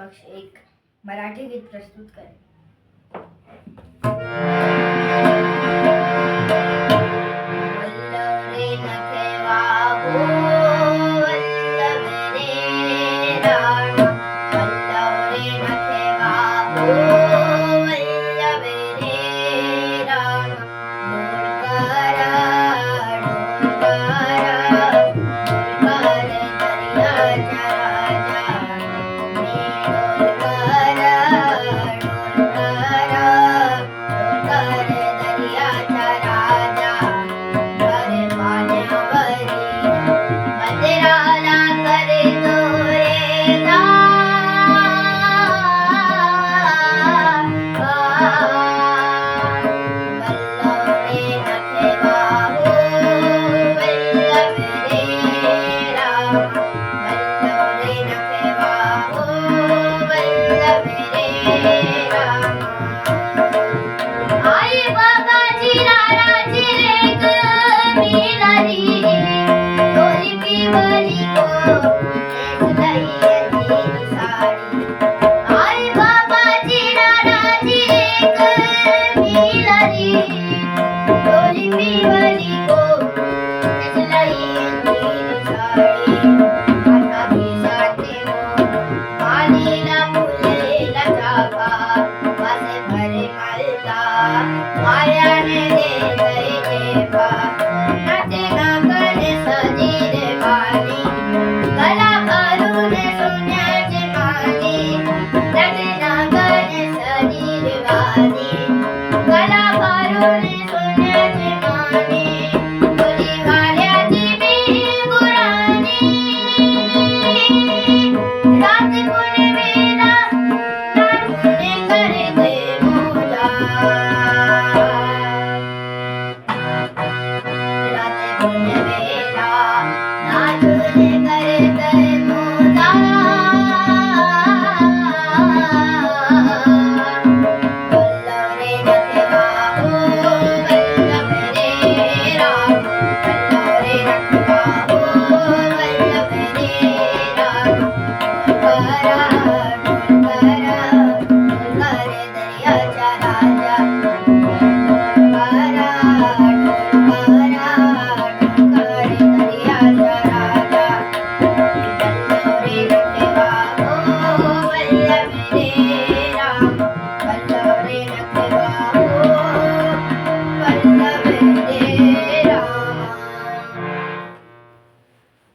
समक्ष एक मराठी गीत प्रस्तुत करेन. वल्लभ रे नखे वाहू, वल्लभ रे राम. वल्लभ रे नखे वाहू, वल्लभ रे राम. ढोलकरा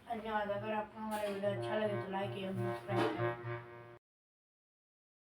धन्यवाद. अगर आपको हमारा वीडियो अच्छा लगे तो लाइक एवं सब्सक्राइब करें.